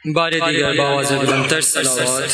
بار دیگر بآواز بلندتر صلوات.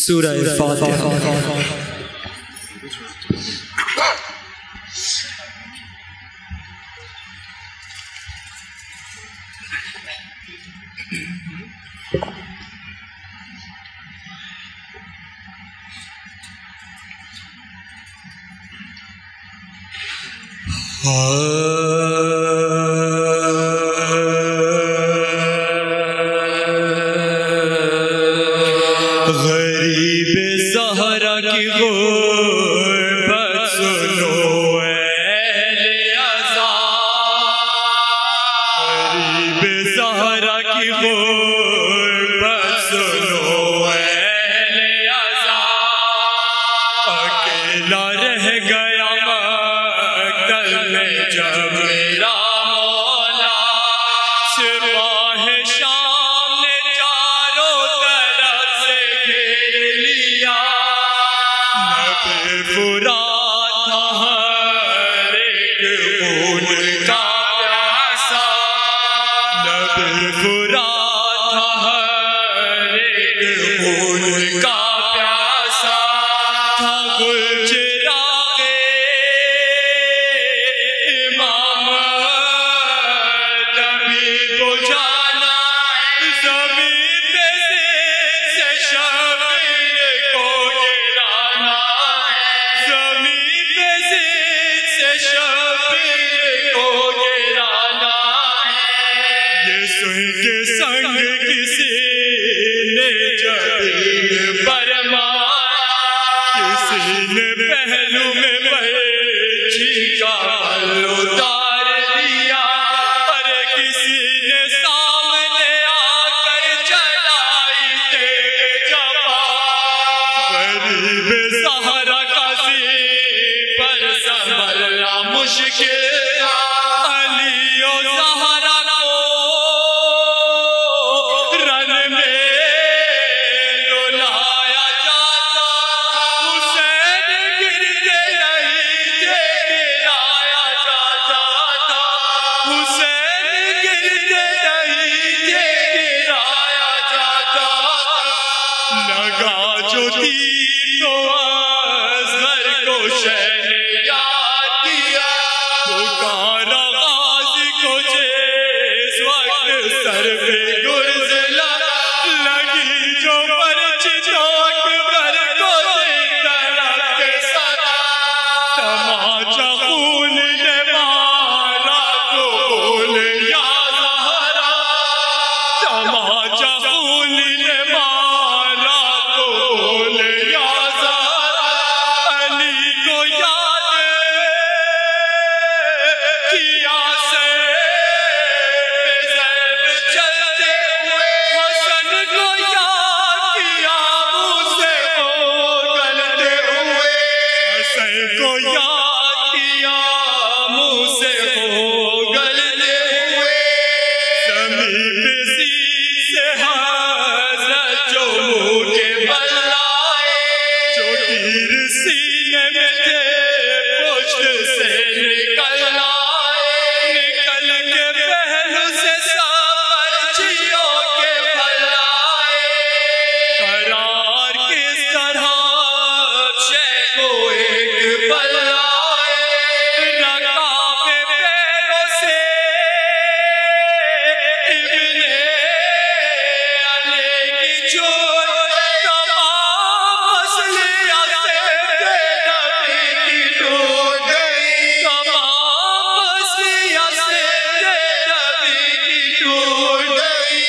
سورہ فاتحہ. امام جو تیر تو اصغر کو شہ نے یاد کیا، پکارا غازی کو جس وقت سر پہ گرز لگی، جو پرچی تو اکبر کو دی تڑپ کے صدا، تماچا خون نے مارا قبول یا زہرا، تماچا خون نے مارا قبول یا زہرا، علی کو یاد کیا سے ضرب چلتے ہوئے، حسن کو یاد کیا منہ سے وہ گلتے ہوئے، حسن کو یاد کیا منہ سے وہ گلتے ہوئے، زمین پہ سین سے حضرت جو منہ کے بل آئے، جو تیر سینے میں تھے پشت سے نکل آئے، نکل کے پہلو سے سپرچیوں کے پھل آئے، قرار کس طرح شہ کو ایک پل آئے، رکابے پیروں سے ابن علی کی چوٹ، تمام مصلیت نبی کی ٹوٹ گئی، تمام مصلیت نبی کی ٹوٹ گئی،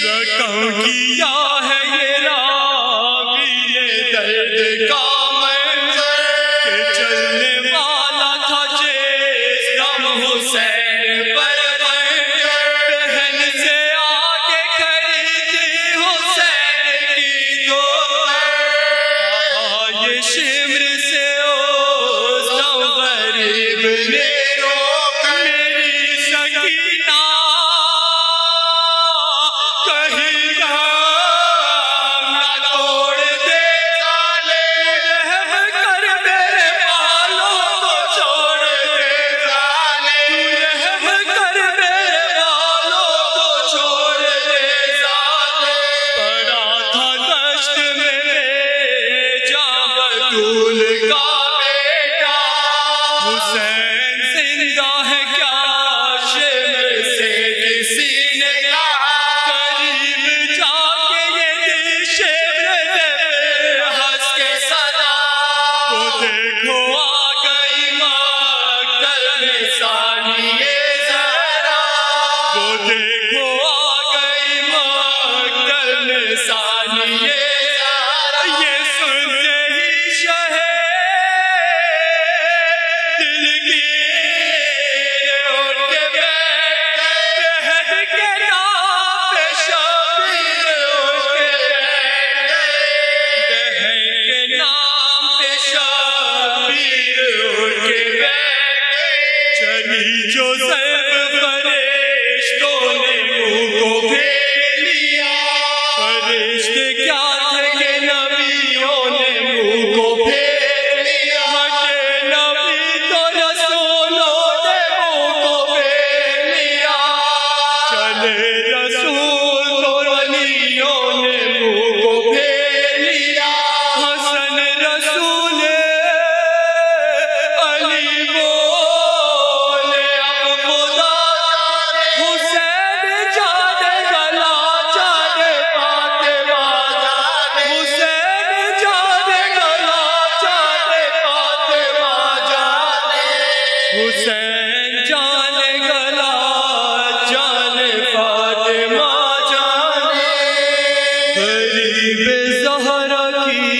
رقم کیا ہے یہ راوی نے درد کا منظر، کہ چلنے والا تھا جس دم حسین پر خنجر، بہن سے آگے کھڑی تھی حسین کی دوپہر، یہ شمر سے اس دم غریب نے روک میری سکینہ، کہیں دم نہ توڑ دے سالے، رحم کر میرے بالوں کو چھوڑ دے سالے، رحم کر میرے بالوں کو چھوڑ دے سالے، پڑا تھا دشت میں جاں بطول کا بیٹا، حسین زندہ ہے کیا شمر سے کسی نے کہا، قریب جا کے یہ دی شمر نے ہنس کے صدا، وہ دیکھو آ گئی مقتل میں ثانیہ زہرا، وہ دیکھو آ گئی مقتل میں ثانیہ زہرا، یہ سنتے ہی شہ دل کی اٹھ کے بیٹھ گئے، بہن کے نام پہ شبیر اٹھ کے بیٹھ گئے، بہن کے نام پہ شبیر اٹھ کے بیٹھ گئے، چلی جو ضرب فرشتوں نے منہ کو پھیر لیا، فرشتے کیا تھے کہ نبیوں نے منہ کو پھیر لیا، کہ نبی تو رسولوں نے منہ کو پھیر لیا، چلے رسول تو ولیوں نے منہ کو پھیر لیا، حسن رسول علی بولے اب خدا جانے، حسین جانے گلا جانے فاطمہ جانے، حسین جانے گلا جانے فاطمہ جانے، حسین جانے گلا جانے فاطمہ جانے، غریب زہرا کی